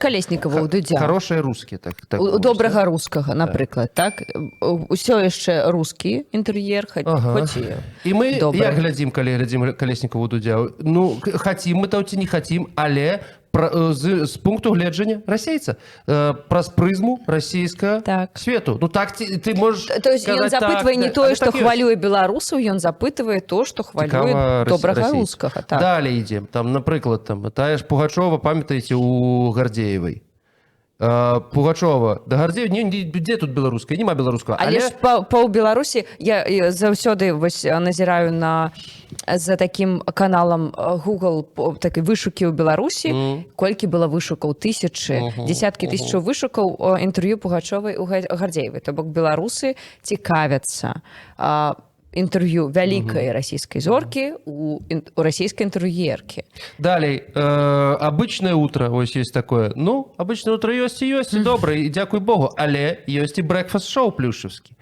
Калеснікава, у Дудзя. Хорошыя рускія, так. У добрага рускага, напрыклад, так? Усё яшчэ рускі інтэр'ер, хоць і мы, добры. як глядзім, калі глядзім Калеснікава у Дудзя, ну, хацім мы то ці не хацім, але з пункту гледжання расейца, праз прызму расійскага свету. Ну так ты можаш сказаць, то есть ён запытвае не тое, што хвалюе беларусаў, ён запытвае то, што хвалюе добрага рускага. Далей ідзем. Там, напрыклад, тая ж Пугачова, памятаеце, у Гардзеевай. Пугачова да Гардзеева, дзе тут беларуская? Нема беларускага. Але ж па Беларусі я заўсёды назіраю за такім каналам Google такой вышукі ў Беларусі, колькі было вышукаў, дзесяткі тысячаў вышукаў інтэрв'ю Пугачовай у Гардзеевай. То бок беларусы цікавяцца інтэрв'ю вялікай расійскай зоркі у расійскай інтэрв'юеркі. Далей, обычное утро, ось есть такое. Ну, обычное утро ёсць і ёсць, і добра, і дзякуй Богу, але ёсць і брэкфаст-шоу плюшевскі.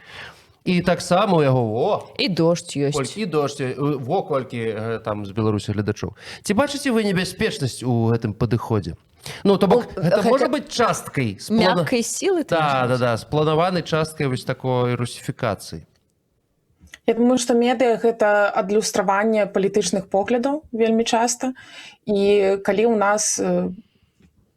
І таксама у яго, і дождь ёсць. І дождь, колькі там з Беларусі гледачоў. Ці бачыце вы небяспечнасць у гэтым падыходзе? Ну, то бок, гэта можа быць часткай. Мяккай сілы? Да, спланаванай часткай вось такой русіфікацыі. Я думаю, што медыа – гэта адлюстраванне палітычных поглядаў вельмі часта. І калі ў нас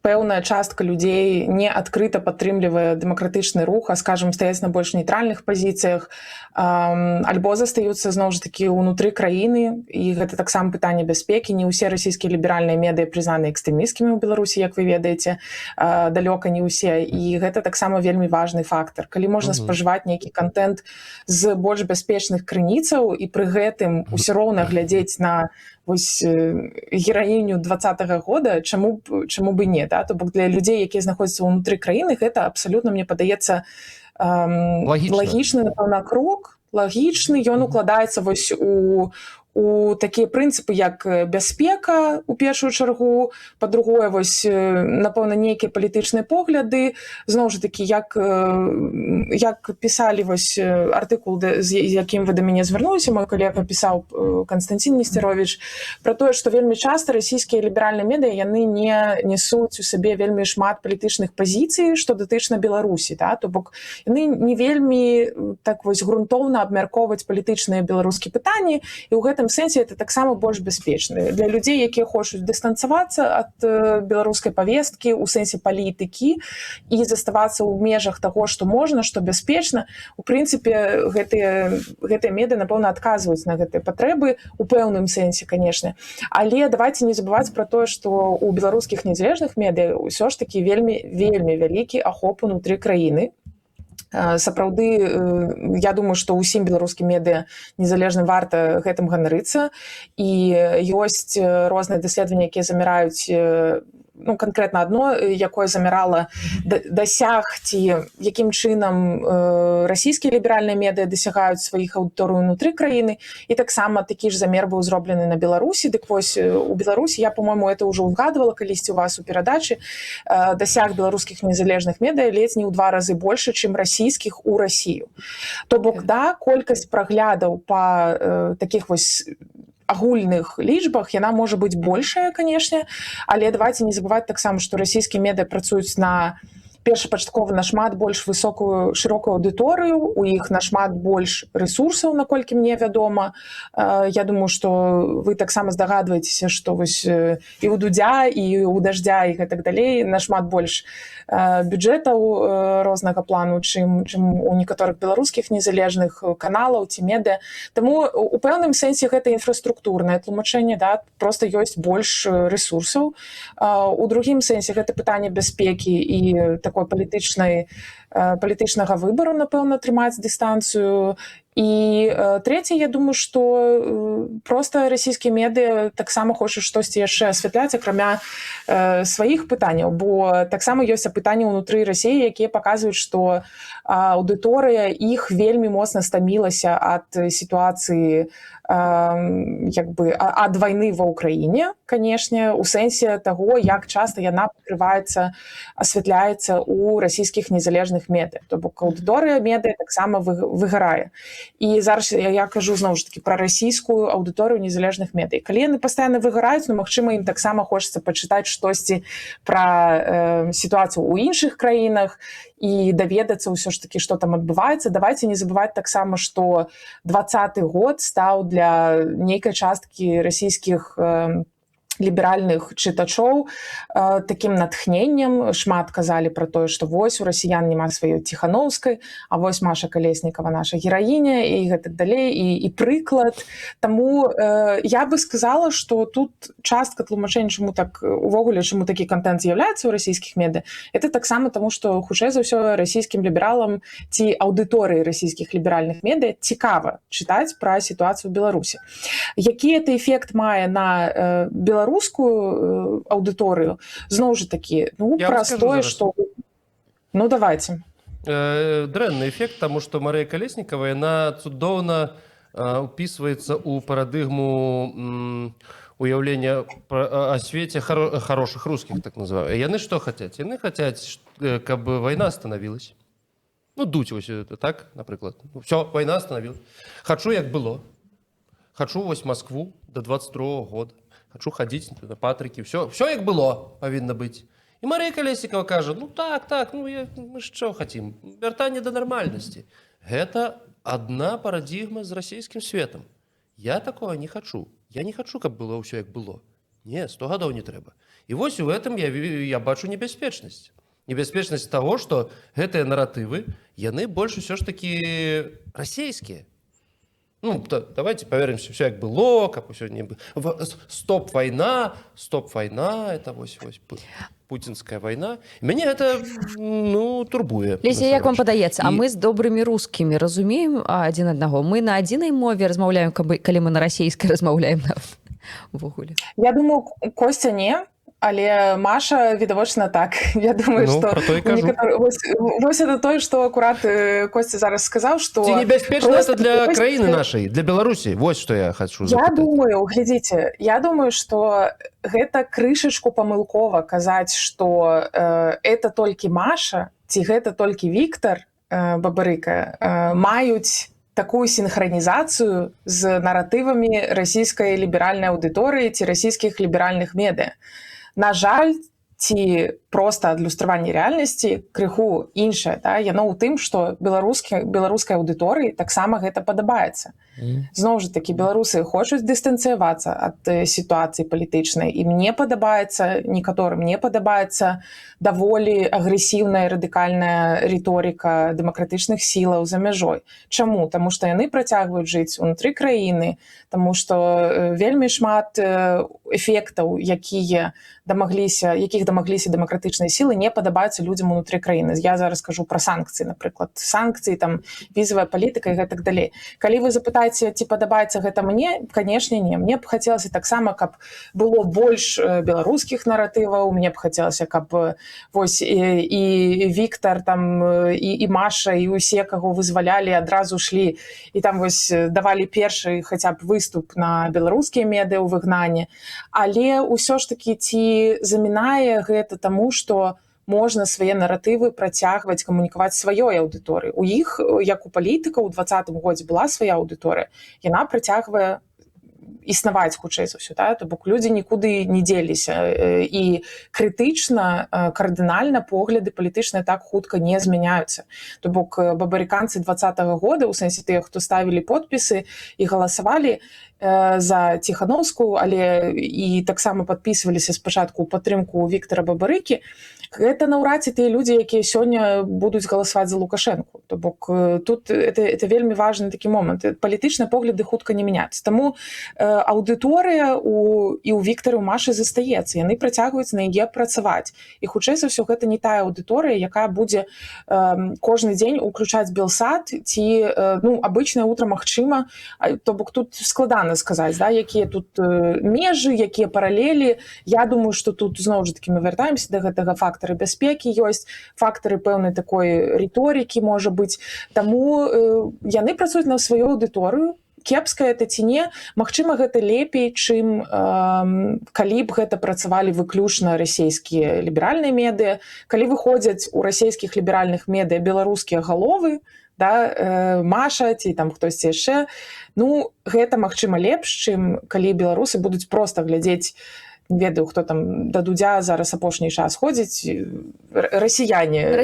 пэўная частка людзей не адкрыта падтрымлівае дэмакратычны рух, а, скажам, стаяць на больш нейтральных пазіцыях, альбо застаюцца, зноў ж такі, унутры краіны, і гэта таксама пытанне бяспекі. Не ўсе расійскія ліберальныя медыа прызнаны экстрэмісткімі ў Беларусі, як вы ведаеце, далёка не ўсе, і гэта таксама вельмі важны фактар. Калі можна спажываць нейкі кантэнт з больш бяспечных крыніцаў і пры гэтым усё роўна глядзець на вось гераіню 20-го года, чаму бы не, да? То бок для людзей, якія знаходзяцца ўнутры краіны, гэта абсалютна, мне падаецца, лагічны, напэўна, крок, лагічны, ён укладаецца вось у такія прынцыпы, як бяспека, у першую чаргу, па-другое, вось, напэўна, нейкія палітычныя погляды, зноў ж такі, як пісалі вось артыкул, з якім вы да мяне звярнуліся, мой калега пісаў, Канстанцін Несцяровіч, пра тое, што вельмі часта расійскія ліберальныя медыа, яны не несуць у сабе вельмі шмат палітычных пазіцый, што датычна Беларусі, да? То бок, яны не вельмі так вось грунтоўна абмяркоўваць палітычныя беларускія пытанні, і ў гэтым сэнсе это таксама больш бяспечна. Для людзей, якія хочуць дыстанцавацца ад беларускай павесткі ў сэнсе палітыкі і заставацца ў межах таго, што можна, што бяспечна, у прынцыпе, гэтыя медыа, напэўна, адказваюць на гэтыя патрэбы, у пэўным сэнсе, канешне. Але давайце не забываць пра тое, што ў беларускіх незалежных медыа ўсё ж такі вельмі вялікі ахоп унутры краіны. Сапраўды, я думаю, што ўсім беларускім медыа незалежна варта гэтым ганарыцца, і ёсць розныя даследаванні, якія заміраюць, ну, канкрэтна адно, якое замірала дасягці, якім чынам расійскія ліберальныя медыа дасягаюць сваіх аўдыторый унутры краіны, і таксама такі ж замер быў зроблены на Беларусі. Дык вось, у Беларусі, я, по-мойму, это ўжо ўгадвала калісьці у вас у перадачы, дасяг беларускіх незалежных медыа ледзь не ў 2 разы больше, чым расійскіх у Расію. То бок, да, колькасць праглядаў па такіх вось агульных лічбах, яна можа быць большая, канешне, але давайце не забываць таксама, што расійскія медыа працуюць на першапачаткова нашмат больш высокую, шырокую аўдыторыю, у іх нашмат больш рэсурсаў, наколькі мне вядома. Я думаю, што вы таксама здагадваецеся, што вось і ў Дудзя, і ў Даждзя, і гэтак далей нашмат больш бюджэтаў рознага плану, чым у некаторых беларускіх незалежных каналаў ці медыа. Таму у пэўным сэнсе гэта інфраструктурнае тлумачэнне, да, проста ёсць больш рэсурсаў. У другім сэнсе гэта пытанне бяспекі і такой палітычнага выбару, напэўна, трымаць дыстанцыю. І трэцяе, я думаю, што проста расійскія медыа таксама хочуць штосьці яшчэ асвятляць, акрамя сваіх пытанняў, бо таксама ёсць пытанні ўнутры Расіі, якія паказваюць, што аўдыторыя іх вельмі моцна стамілася ад сітуацыі, ад вайны ва ўкраіне, канешне, у сэнсе таго, як часта яна пакрываецца, асвятляецца ў расійскіх незалежных медыа. То бок аўдыторыя медыа таксама выгарае. і зараз я кажу зноў ж таки пра расійскую аўдыторыю незалежных медый. Калі яны пастаянна выгараюць, ну магчыма ім таксама хочацца пачытаць штосьці пра сітуацыю ў іншых краінах і даведацца ўсё ж таки, што там адбываецца. Давайте не забываць таксама, што 2020 год стаў для нейкай часткі расійскіх ліберальных чытачоў такім натхненнем. Шмат казалі пра тое, што вось у расіян няма сваёй Ціхановскай, а вось Маша Калеснікава наша гераіня і гэтак далей, і прыклад. Таму я бы сказала, што тут частка тлумачэння, чаму так увогуле, чаму такі контент з'яўляецца ў расійскіх медыа, это таксама таму, што хутчэй за ўсё расійскім лібералам ці аўдыторыі расійскіх ліберальных медыа цікава чытаць пра сітуацыю ў Беларусі. Які это эфект мае на беларускую аўдыторыю? Зноў жа такі, ну, простое, што... Ну, давайте. Дрэнны эфект, таму што Марыя Калеснікава, яна цудоўна упісваецца ў парадыгму уяўлення о свеце хорошых русскіх, так называю. Яны што хацяць? Яны хацяць, каб вайна остановилась. Ну, дуть вось это, так, напрыклад. Все, вайна остановилась. Хачу, як было. Хачу вось Москву до 22-го года. Хачу хадзіць на патрыкі. Все як было павінна быць. І Марыя Калеснікава кажа, ну так, ну мы што хацім? Вяртанне да нармальнасці. Гэта адна парадыгма з расійскім светам. Я такого не хачу. Я не хачу, каб было ўсё як было. Не, 100 гадоў не трэба. І вось у гэтым я бачу небяспечнасць. Небяспечнасць таго, што гэтыя наратывы, яны больш усё ж такі расійскія. Ну, давайте поверимся, все як было, как все не было. Стоп война, это вось путинская война. Мяне это, ну, турбуе. Леся, як вам падаецца, а мы з добрымі рускімі разумеем адзін аднаго? Мы на адзінай мове размаўляем, калі мы на расійскай размаўляем увогуле? Я думаю, Костя не. Але Маша, відавочна, так. Я думаю, ну, што... Про то і кажу. Вось это тое, што акурат Костя зараз сказаў, што... Ці небяспечна это для краіны нашай, для Беларусі? Вось што я хачу запытаць. Я думаю, глядзіце, што гэта крышачку памылкова казаць, што это толькі Маша, ці гэта толькі Віктар Бабарыка маюць такую синхронизацию з наратывамі расійскай ліберальнай аўдыторыі ці расійскіх ліберальных медыа. На жаль, ці проста адлюстраванне рэальнасці крыху іншае, да? Яно ў тым, што беларускай аўдыторыі таксама гэта падабаецца. Зноў жа такі, беларусы хочуць дыстанцыявацца ад сітуацыі палітычнай, ім не падабаецца, некаторым не падабаецца даволі агрэсіўная радыкальная рыторыка дэмакратычных сілаў за мяжой. Чаму? Таму што яны працягваюць жыць унутры краіны, таму што вельмі шмат эфектаў, якіх дамагліся дэмакратычныя сілы, не падабаюцца людзям унутры краіны. Я зараз кажу пра санкцыі, напрыклад. Санкцыі, там, візавая палітыка і гэтак далей. Калі вы запытаеце, ці падабаецца гэта мне, канешне, не. Мне б хацелася таксама, каб было больш беларускіх наратываў, мне б хацелася, каб вось і Віктар, там, і Маша, і усе, каго вызвалялі, адразу шлі, і там вось давалі першы хаця б выступ на беларускія медыа ў выгнанні. Але ўсё ж такі, ці замінае гэта таму, што можна свае наратывы працягваць камунікаваць сваёй аўдыторыі. У іх, як у палітыкаў, у 2020 годзе была свая аўдыторыя, яна працягвае існаваць хутчэй за ўсё, да? То бок людзі нікуды не дзеліся, і крытычна, кардынальна погляды палітычныя так хутка не змяняюцца. То бок бабарыканцы 2020 года, у сэнсе тыя, хто ставілі подпісы і галасавалі за Ціхановскую, але і таксама падпісваліся спачатку ў падтрымку Віктара Бабарыкі, гэта наўрад ці тыя людзі, якія сёння будуць галасаваць за Лукашэнку. То бок тут это вельмі важны такі момант. Палітычныя погляды хутка не мяняюцца. Таму аўдыторыя і ў Віктары, у Машы застаецца. Яны працягваюць на яе працаваць. І хутчэй за ўсё гэта не тая аўдыторыя, якая будзе кожны дзень уключаць Белсат ці, ну, абычнае утро магчыма. То бок тут складана сказаць, да, якія тут межы, якія паралелі. Я думаю, што тут зноў жа такі мы вяртаемся да гэтага фактары бяспекі ёсць, фактары пэўнай такой рыторыкі можа быць. Таму яны працуюць на сваю аўдыторыю. Кепска это ці не, магчыма, гэта лепей, чым калі б гэта працавалі выключна расійскія ліберальныя медыа, калі выходзяць у расійскіх ліберальных медыа беларускія галовы, да, Маша ці там хтосьці яшчэ, ну гэта магчыма лепш, чым калі беларусы будуць проста глядзець, не ведаю, хто там да Дудзя зараз апошні час ходзіць, расіяне.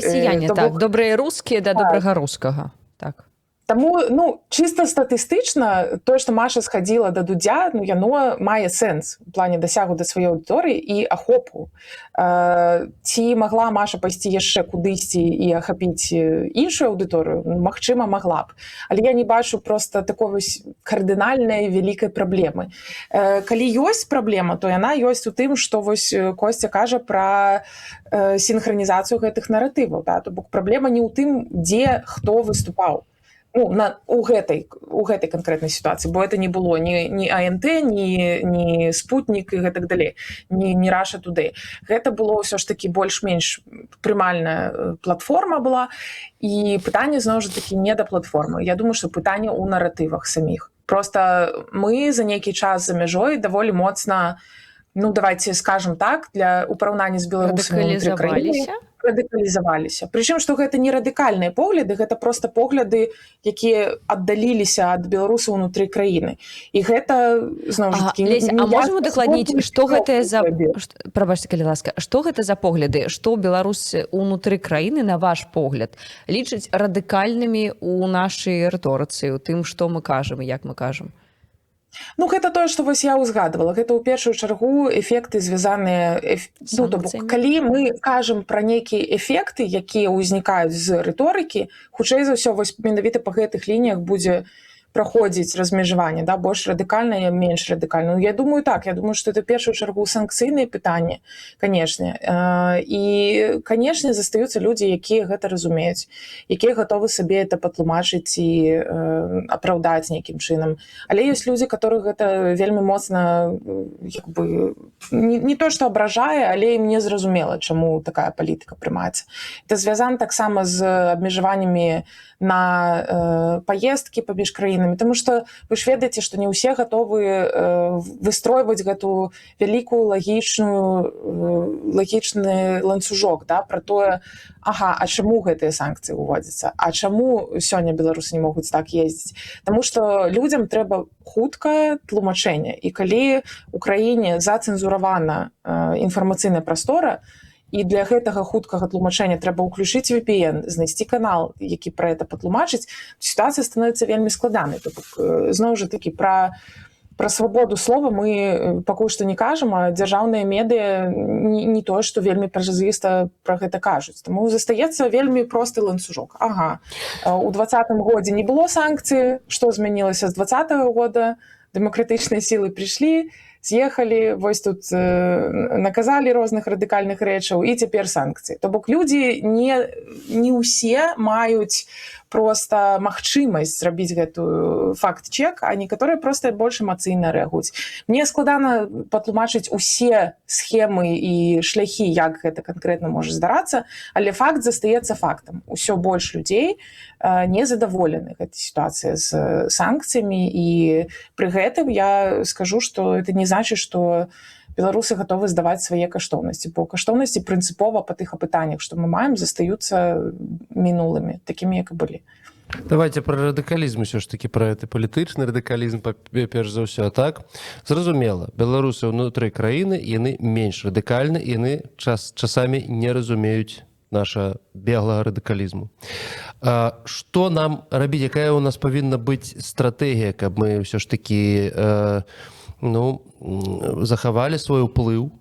Так, добрыя рускія да добрага рускага, так. Таму, ну, чыста статыстычна, тое, што Маша схадзіла да Дудзя, ну, яно мае сэнс у плане дасягу да сваёй аўдыторыі і ахопу. Ці магла Маша пайсці яшчэ кудысьці і ахапіць іншую аўдыторыю? Магчыма, магла б. Але я не бачу проста такой вось кардынальнай вялікай праблемы. Калі ёсць праблема, то яна ёсць у тым, што вось Костя кажа пра сінхранізацыю гэтых наратываў. Да? То бок праблема не ў тым, дзе хто выступаў. Ну, у гэтай канкрэтнай сітуацыі, бо это не было ні АНТ, ні Спутнік і гэтак далей, ні Russia Today. Гэта было ўсё ж такі больш-менш прымальная платформа была, і пытанне, зноў жа такі, не да платформы. Я думаю, што пытанне ў наратывах саміх. Проста мы за нейкі час за мяжой даволі моцна, ну, давайте скажем так, у параўнанні з беларусамі ўнутры краіны, радыкалізаваліся. Прычым, што гэта не радыкальныя погляды, гэта проста погляды, якія аддаліліся ад беларусаў унутры краіны. І гэта, зноў жа такі... Леся, а можам удакладніць, што гэта за... Прабачце, калі ласка, што гэта за погляды? Што беларусы унутры краіны, на ваш погляд, лічаць радыкальнымі ў нашай рыторыцы, у тым, што мы кажам і як мы кажам? Ну, гэта тое, што вось я ўзгадывала. Гэта ў першую чаргу эфекты звязаныя... Ну, то бок, калі мы кажам пра нейкія эфекты, якія ўзнікаюць з рыторыкі, хутчэй за ўсё, вось менавіта па гэтых лініях будзе праходзіць размежаванне, да, больш радыкальнае, менш радыкальнае. Я думаю, так, я думаю, што это першую чаргу санкцыйныя пытанні, канешне. І, канешне, застаюцца людзі, якія гэта разумеюць, якія гатовы сабе это патлумачыць і апраўдаць нейкім чынам. Але ёсць людзі, которых гэта вельмі моцна, як бы, не то, што абражае, але ім не зразумела, чаму такая палітыка прымаецца. Это звязана таксама з абмежаваннямі на паездкі паміж краінамі, тому што вы ж ведаеце, што не ўсе гатовы выстройваць гэту вялікую лагічны ланцужок, да, пра тое, а чаму гэтыя санкцыі ўводзяцца, а чаму сёння беларусы не могуць так ездзіць. Таму што людзям трэба хуткае тлумачэнне, і калі ў краіне зацэнзуравана інфармацыйная прастора, і для гэтага хуткага тлумачэння трэба ўключыць VPN, знайсці канал, які пра гэта патлумачыць, сітуацыя становіцца вельмі складанай. Зноў жа такі, пра свабоду слова мы пакуль што не кажам, а дзяржаўныя медыа не тое, што вельмі празрыста пра гэта кажуць. Таму застаецца вельмі просты ланцужок. У 2020 годзе не было санкцый, што змянілася з 2020 года, дэмакратычныя сілы прыйшлі, з'ехалі, вось тут наказалі розных радыкальных рэчаў, і цяпер санкцыі. То бок людзі не ўсе маюць проста магчымасць зрабіць гэтую факт-чек, а некаторыя проста больш эмацыйна рэагуюць. Мне складана патлумачыць усе схемы і шляхі, як гэта канкрэтна можа здарацца, але факт застаецца фактам. Усё больш людзей незадаволены гэтай сітуацыяй з санкцыямі, і пры гэтым я скажу, што это не значыць, што беларусы гатовы здаваць свае каштоўнасці, бо каштоўнасці прынцыпова па тых апытаннях, што мы маем, застаюцца мінулымі, такімі, як і былі. Давайте про радыкалізм ўсё ж такі, пра гэты палітычны радыкалізм, перш за ўсё, так? Зразумела, беларусы ўнутры краіны, яны менш радыкальны, яны часамі не разумеюць наша беглага радыкалізму. Што нам рабіць, якая ў нас павінна быць стратэгія, каб мы ўсё ж такі захавалі свой уплыў,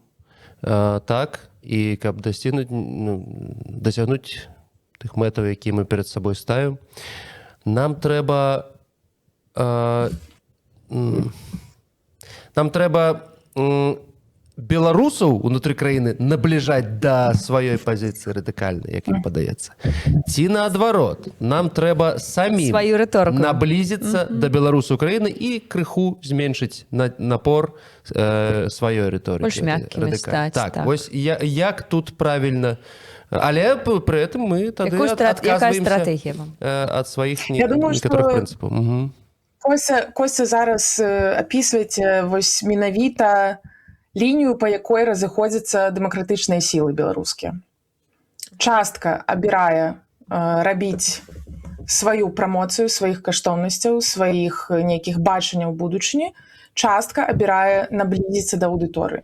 так, і каб дасягнуць тых мэтаў, якія мы перад сабой ставім. Нам трэба беларусаў унутры краіны набліжаць да сваёй пазіцыі радыкальнай, як ім падаецца. Ці наадварот, нам трэба самім наблізіцца да беларусаў краіны і крыху зменшыць напор сваёй рыторыкі. Больш мяккімі стаць. Так, вось як тут правільна, але пры гэтым мы тады адказваемся ад сваіх некаторых прынцыпаў. Костя зараз апісваеце вось менавіта лінію, па якой разыходзяцца дэмакратычныя сілы беларускія. Частка абірае рабіць сваю прамоцыю сваіх каштоўнасцяў, сваіх нейкіх бачанняў будучыні, частка абірае наблізіцца да аўдыторыі.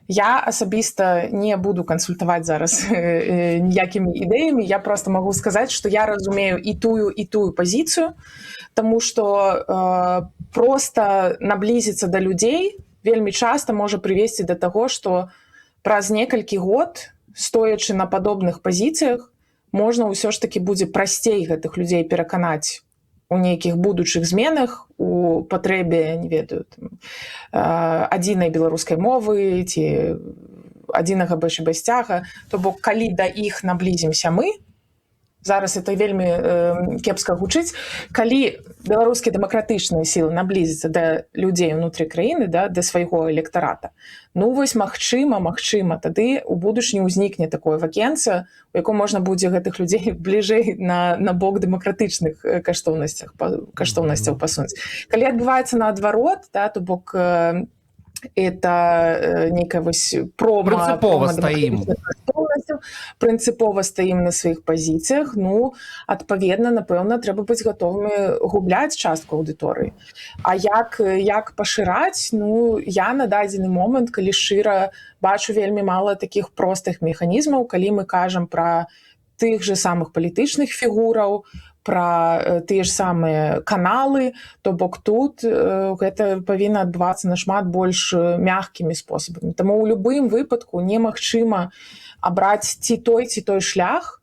Я асабіста не буду кансультаваць зараз ніякімі ідэямі, я просто магу сказаць, што я разумею і тую пазіцыю, таму што проста наблізіцца да людзей вельмі часта можа прывесці да таго, што праз некалькі год, стоячы на падобных пазіцыях, можна ўсё ж такі будзе прасцей гэтых людзей пераканаць у нейкіх будучых зменах, у патрэбе, не ведаю, адзінай беларускай мовы ці адзінага БШБ-сцяга. То бок, калі да іх наблізімся мы, зараз это вельмі кепска гучыць, калі беларускія дэмакратычныя сілы наблізяцца да людзей унутры краіны, да свайго электарата, ну вось магчыма, тады у будучыні ўзнікне такое вакенца, у яком можна будзе гэтых людзей бліжэй на бок дэмакратычных каштоўнасцяў пасунуць. Калі адбываецца наадварот, да, то бок это некая вось прынцыпова стаім на сваіх пазіцыях, ну, адпаведна, напэўна, трэба быць гатовымі губляць частку аўдыторыі. А як пашыраць? Ну, я на дадзены момант, калі шчыра, бачу вельмі мала такіх простых механізмаў, калі мы кажам пра тых же самых палітычных фігураў, пра тыя ж самыя каналы, то бок тут гэта павінна адбывацца нашмат больш мяккімі спосабамі. Таму ў любым выпадку немагчыма абраць ці той шлях,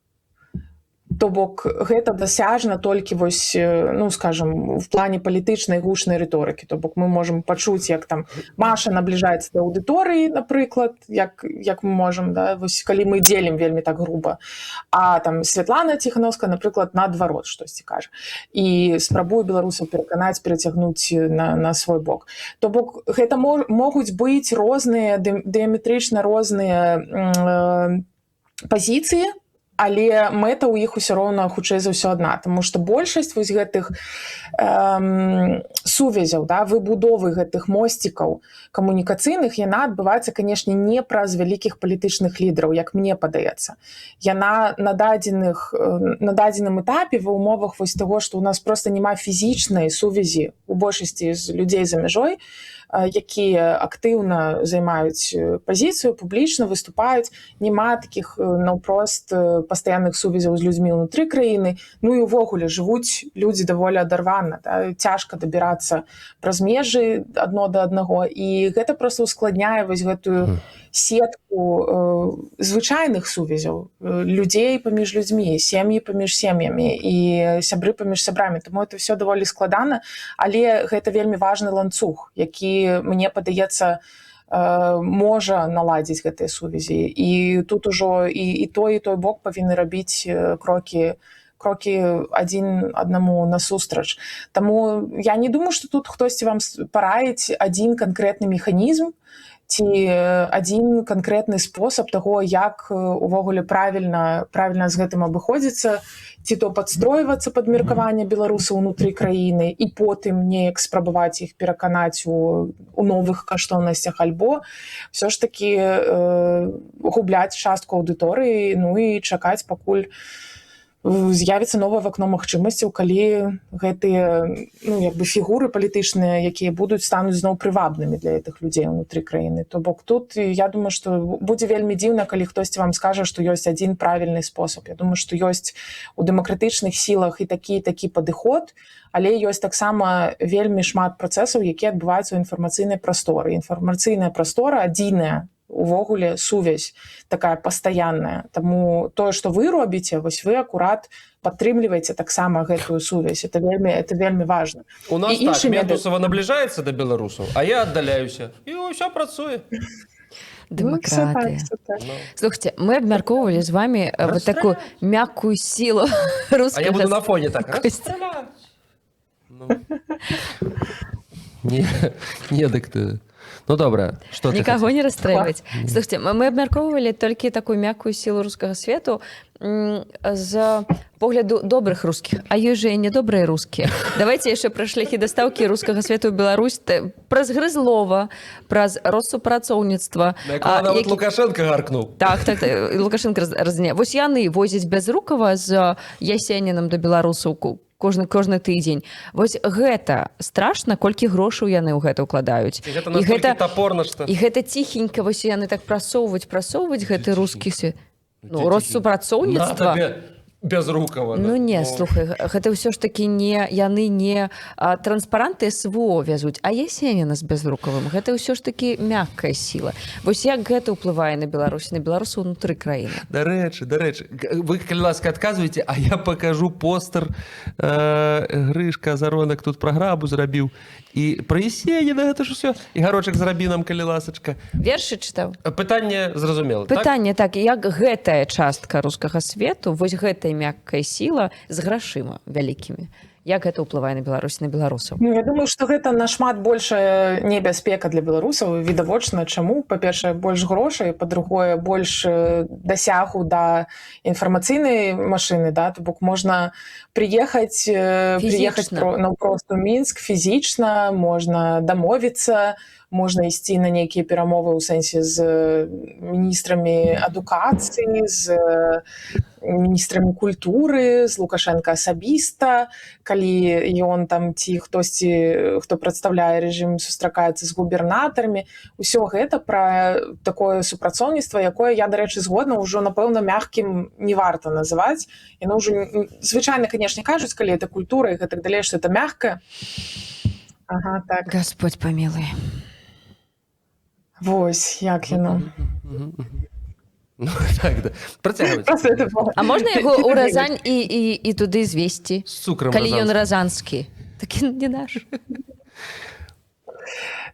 то бок гэта дасяжна толькі вось, ну, скажем, в плане палітычнай гучнай рыторыкі. То бок мы можам пачуць, як там Маша набліжаецца да аўдыторыі, напрыклад, як мы можам, да, вось калі мы дзелім вельмі так груба. А там Святлана Ціхановская, напрыклад, наадварот штосьці кажа. І спрабуе беларусаў пераканаць, перацягнуць на свой бок. То бок гэта могуць быць розныя, дыяметрычна розныя пазіцыі, але мэта ў іх усё роўна хутчэй за ўсё адна, таму што большасць вось гэтых сувязяў, да, выбудовы гэтых мосцікаў камунікацыйных, яна адбываецца, канешне, не праз вялікіх палітычных лідараў, як мне падаецца. Яна на дадзеным этапе ва ўмовах вось таго, што ў нас проста няма фізічнай сувязі у большасці з людзей за мяжой, якія актыўна займаюць пазіцыю, публічна выступаюць, няма такіх наўпрост пастаянных сувязяў з людзьмі ўнутры краіны, ну і ўвогуле жывуць людзі даволі адарвана, да? Цяжка дабірацца праз межы адно да аднаго, і гэта проста ускладняе вось гэтую сетку звычайных сувязяў, людзей паміж людзьмі, сем'і паміж сем'ямі і сябры паміж сябрамі. Таму это ўсё даволі складана, але гэта вельмі важны ланцуг, які, мне падаецца, можа наладзіць гэтыя сувязі. І тут ужо і той бок павінны рабіць крокі адзін аднаму насустрач. Таму я не думаю, што тут хтосьці вам параіць адзін канкрэтны механізм ці адзін канкрэтны спосаб таго, як увогуле правільна з гэтым абыходзіцца, ці то падстройвацца пад меркаванне беларусаў унутры краіны і потым неяк спрабаваць іх пераканаць у новых каштоўнасцях, альбо ўсё ж такі губляць частку аўдыторыі, ну і чакаць, пакуль з'явіцца новае вакно магчымасцяў, калі гэтыя, ну, як бы фігуры палітычныя, якія стануць зноў прывабнымі для гэтых людзей унутры краіны. То бок тут, я думаю, што будзе вельмі дзіўна, калі хтосьці вам скажа, што ёсць адзін правільны спосаб. Я думаю, што ёсць у дэмакратычных сілах і такі падыход, але ёсць таксама вельмі шмат працэсаў, якія адбываюцца ў інфармацыйнай прасторы. Інфармацыйная прастора адзіная, увогуле сувязь такая пастаянная. Таму тое, што вы робіце, вось вы акурат падтрымліваеце таксама гэтую сувязь. Это вельмі важна. У нас так, Медусова набліжаецца да беларусаў, а я аддаляюся. І ўсё працуе. Дэмакратыя. Слухайте, мы абмяркоўвалі з вами вот такую мяккую сілу рускага... А я буду на фоне так. Не, дык ты... Ну, добра, што ты Никого хацела? не расстрэльваць. Слушайте, мы абмяркоўвалі толькі такую мяккую сілу рускага свету з погляду добрых рускіх, а ёсць жа і недобрыя рускія. Давайте яшчэ пра шляхі дастаўкі рускага свету ў Беларусь праз Грызлова, праз Россупрацоўніцтва. Нават Лукашенко гаркнуў. Так, Лукашенко разне. Вось яны возяць Бязрукава з Ясенінам да беларусаў кожны тыдзень. Вось гэта страшна, колькі грошаў яны ў гэта ўкладаюць. І гэта настолькі тапорна, што... І гэта ціхенька, вось яны так прасоўваць гэты рускі свет. Ну, Россупрацоўніцтва... Бязрукава. Ну не, слухай, гэта ўсё ж такі яны не транспаранты СВО вязуць, а Ясеніна з Бязрукавым. Гэта ўсё ж такі мяккая сіла. Вось як гэта ўплывае на Беларусь, на беларусаў унутры краіны? Дарэчы, вы, калі ласка, адказваеце, а я пакажу постер. Грышка Заронак тут праграму зрабіў. І пра Ясеніна гэта ж усё. І гарочак зрабі нам, калі ласачка. Вершы чытаў? Пытанне зразумела, так? Пытанне, так, як гэтая частка рускага свету, вось гэтая мяккая сіла з грашыма вялікімі, як гэта ўплывае на Беларусь, на беларусаў? Ну, я думаю, што гэта нашмат большая небяспека для беларусаў. Відавочна, чаму? Па-першае, больш грошай, па-другое, больш дасягу да інфармацыйнай машыны, да? То бок можна прыехаць наўпрост у Мінск фізічна, можна дамовіцца, можна ісці на нейкія перамовы ў сэнсе з міністрамі адукацыі, з міністрамі культуры, з Лукашенко асабіста, калі ён там ці хтосьці, хто прадстаўляе рэжым, сустракаецца з губернатарамі. Усё гэта пра такое супрацоўніцтва, якое я, дарэчы, згодна, ўжо, напэўна, мяккім не варта называць. Яно ўжо, звычайна, канешне, кажуць, калі это культура і гэтак далей, што это мяккае. Ага, так. Господь памілуй. Вось, як яно. Ну, так, да. Працягвайце. А можна яго ў Разань і туды звесці? З цукрам калі ён разанскі. разанскі. Такі не наш.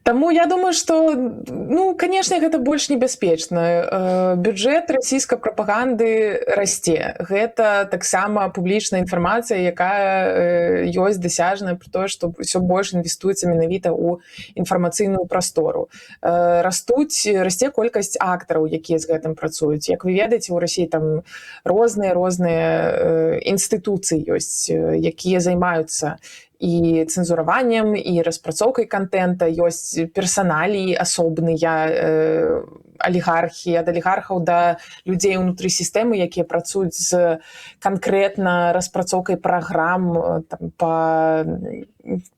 Таму я думаю, што, ну, канешне, гэта больш небяспечна. Бюджэт расійскай прапаганды расце. Гэта таксама публічная інфармацыя, якая ёсць дасяжная пры тое, што ўсё больш інвестуецца менавіта ў інфармацыйную прастору. Расце колькасць актараў, якія з гэтым працуюць. Як вы ведаеце, у Расіі там розныя інстытуцыі ёсць, якія займаюцца і цэнзураваннем, і распрацоўкай кантэнта, ёсць персаналіі асобныя, алігархі, ад алігархаў да людзей унутры сістэмы, якія працуюць з канкрэтна распрацоўкай праграм па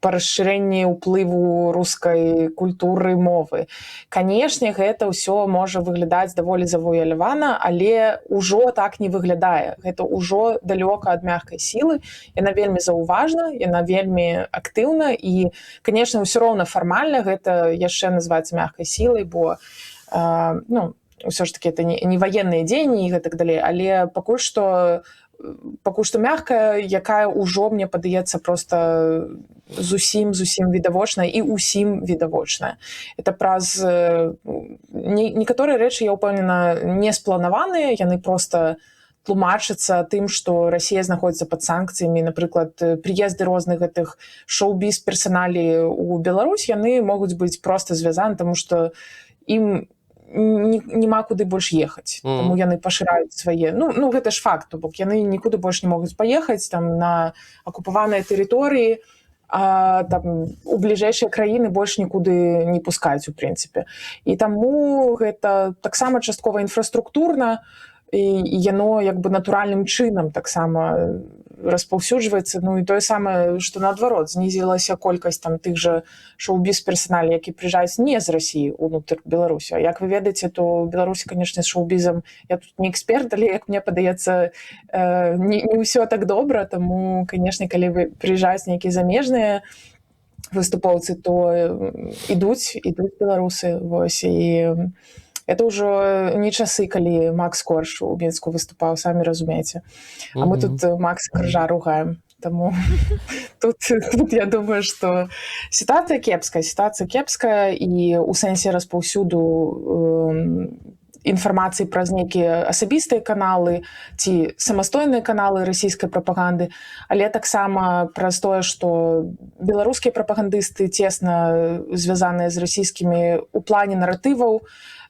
расшырэнні ўплыву рускай культуры, мовы. Канешне, гэта ўсё можа выглядаць даволі завуалявана, але ўжо так не выглядае. Гэта ўжо далёка ад мяккай сілы. Яна вельмі заўважна, яна вельмі актыўна і, канешне, ўсё роўна фармальна гэта яшчэ называецца мяккай сілай, бо ну, ўсё ж таки это не ваенныя дзеянні і гэтак далей, але пакуль што мяккая, якая ўжо, мне падаецца, проста зусім відавочная і ўсім відавочная. Это праз некаторыя рэчы, я ўпэўнена, не спланаваныя, яны проста тлумачацца тым, што Расія знаходзіцца пад санкцыямі. Напрыклад, прыезды розных гэтых шоу-біз персаналей у Беларусь, яны могуць быць проста звязаны, таму што ім нема куды больш ехаць. Таму яны пашыраюць свае... Ну, гэта ж факт, то бок яны нікуды больш не могуць паехаць там на акупаваныя тэрыторыі, а там у бліжэйшыя краіны больш нікуды не пускаюць, у прынцыпе. І таму гэта таксама часткова інфраструктурна, і яно як бы натуральным чынам таксама распаўсюджваецца. Ну і тое самае, што наадварот, знізілася колькасць там тых жа шоу-біз персаналей, які прыязджаюць не з Расіі ўнутр Беларусі. Як вы ведаеце, то ў Беларусі, канешне, з шоу-бізам я тут не эксперт, але, як мне падаецца, не ўсё так добра, таму, канешне, калі вы прыязджаюць нейкія замежныя выступоўцы, то ідуць беларусы, вось, і это ўжо не часы, калі Макс Корж у Мінску выступаў, самі разумееце. А мы тут Макса Коржа ругаем. Таму тут я думаю, што сітуацыя кепская, і ў сэнсе распаўсюду інфармацыі праз нейкія асабістыя каналы ці самастойныя каналы расійскай прапаганды, але таксама праз тое, што беларускія прапагандысты цесна звязаныя з расійскімі ў плане наратываў,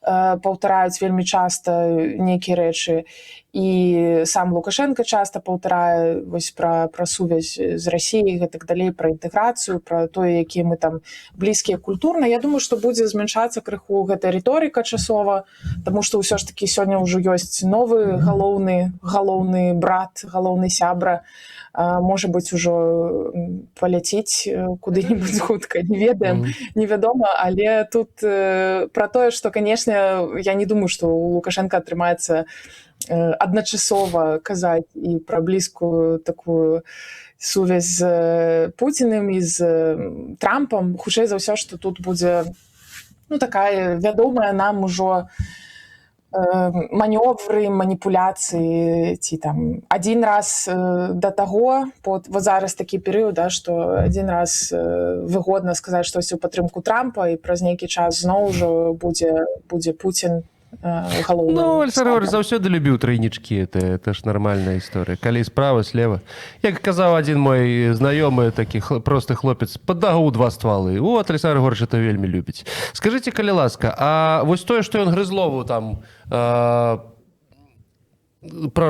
паўтараюць вельмі часта нейкія рэчы, і сам Лукашенко часта паўтарае вось пра сувязь з Расіяй, гэтак далей, пра інтэграцыю, пра тое, якія мы там блізкія культурна. Я думаю, што будзе змяншацца крыху гэтая рыторыка часова, таму што ўсё ж такі сёння ўжо ёсць новы галоўны брат, галоўны сябра, можа быць, ужо паляціць куды-небудзь хутка, не ведаем, невядома, але тут пра тое, што, канешне, я не думаю, што у Лукашенка атрымаецца адначасова казаць і пра блізкую такую сувязь з Пуціным і з Трампам. Хутчэй за ўсё, што тут будзе такая вядомая нам ужо манёвры, маніпуляцыі, ці там адзін раз да таго, вот зараз такі перыяд, што адзін раз выгодна сказаць штосьці ў падтрымку Трампа, і праз нейкі час зноў ужо будзе Пуцін галоўным. Ну, Александр Григорьевич заўсёды любіў тройнічкі, это ж нармальная історыя. Калі справа, слева. Як казаў адзін мой знаёмы, такі просты хлопец, пад нагу 2 ствалы. Вот, Александр Григорьевич это вельмі любіць. Скажыце, калі ласка, а вось тое, што ён Грызлову там про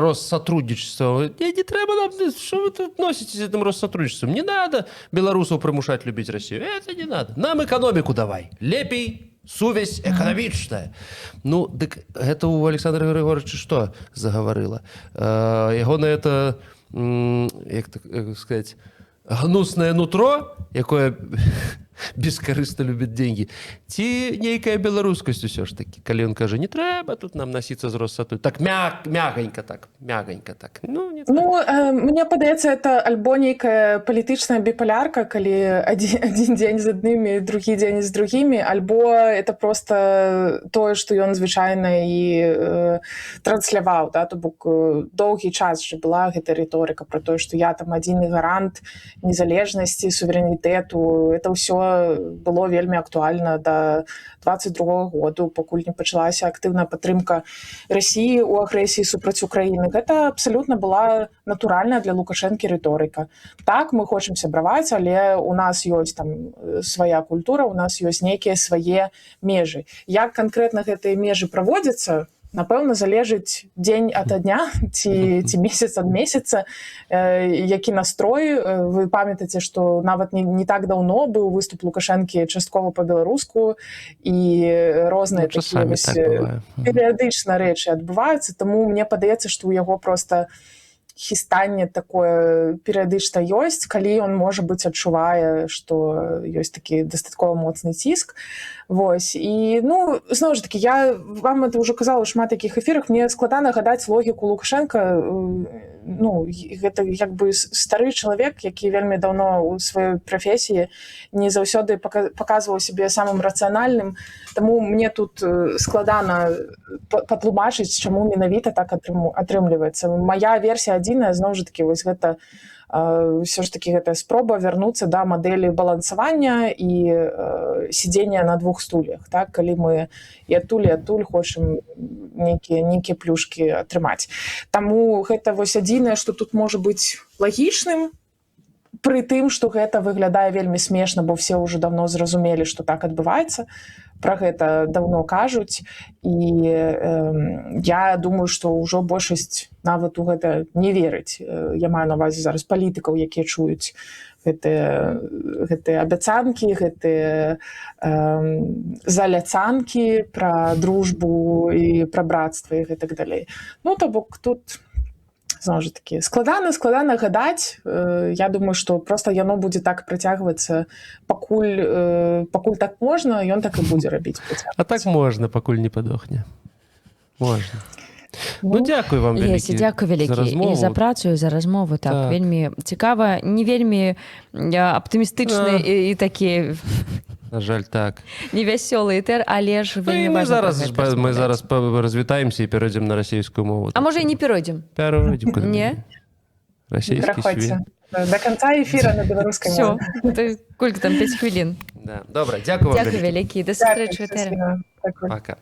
Россотрудничество. Не трэба нам, что вы тут носите с этим Россотрудничеством? Не надо белорусов примушать любить Россию. Это не надо. Нам экономику давай. Лепей сувязь эканамічная. Ну, дык гэта у Александра Григорьевича што загаварыла? Яго на это, як так сказать, гнуснае нутро, якое бескарыстна любіць деньги, ці нейкая беларускасць усё ж такі, калі ён кажа, не трэба тут нам насіцца з Россату, так мягонько так. Ну, не мне падаецца, это альбо нейкая палітычная біпалярка, калі адзін дзень з аднымі, другі дзень з другімі, альбо это просто тое, што ён звычайна і трансляваў, то бок доўгі час же была гэта рыторыка пра тое, што я там адзіны гарант незалежнасці, суверэнітэту, это ўсё было вельмі актуальна да 22 году, пакуль не пачалася актыўная падтрымка Расіі ў агрэсіі супраць Украіны. Гэта абсалютна была натуральная для Лукашэнкі рыторыка. Так, мы хочам сябраваць, але у нас ёсць там свая культура, у нас ёсць нейкія свае межы. Як канкрэтна гэтыя межы праводзяцца, напэўна, залежыць дзень ад дня ці месяц ад месяца, які настрой. Вы памятаеце, што нават не так даўно быў выступ Лукашэнкі часткова па-беларуску, і розныя такія перыядычна рэчы адбываюцца, таму мне падаецца, што ў яго проста хістанне такое перыядычна ёсць, калі ён, можа быць, адчувае, што ёсць такі дастаткова моцны ціск. Вось. І, зноў ж такі, я вам это ўжо казала ў шмат такіх эфірах, мне складана гадаць логіку Лукашенка. Гэта як бы стары чалавек, які вельмі даўно ў сваёй прафесіі не заўсёды паказваў сябе самым рацыянальным, таму мне тут складана патлумачыць, чаму менавіта так атрымліваецца. Мая версія адзіная, зноў ж такі, вось гэта ўсё ж такі гэтая спроба вярнуцца да мадэлі балансавання і сядзення на 2 стульях, так, калі мы і адтуль хочам нейкія плюшкі атрымаць. Таму гэта вось адзінае, што тут можа быць лагічным, пры тым, што гэта выглядае вельмі смешна, бо все ўжо даўно зразумелі, што так адбываецца, пра гэта даўно кажуць, і я думаю, што ўжо большасць нават у гэта не верыць. Я маю на ўвазе зараз палітыкаў, якія чуюць гэтыя абяцанкі, гэтыя заляцанкі пра дружбу і пра братства і гэтак далей. То бок тут зноў жа такі складана гадаць. Я думаю, што проста яно будзе так працягвацца, пакуль так можна, ён так і будзе рабіць. А так можна, пакуль не падохне. Можна. Дзякуй вам вялікі. Дзякуй вялікі і за працу, і за размову. Так, вельмі цікава, не вельмі аптымістычны і такі... На жаль, так. Невясёлы этэр, але ж вельмі важна. Мы зараз развітаемся і перайдзем на расійскую мову. А можа і не перайдзем? Перайдзем. Не? Расійскі свет. До конца эфира на беларускай мове. Всё, колькі там 5 хвілін. Добра, дзякуй вам. Дзякуй вялікі, да сустрэчы ў этэры. Пока.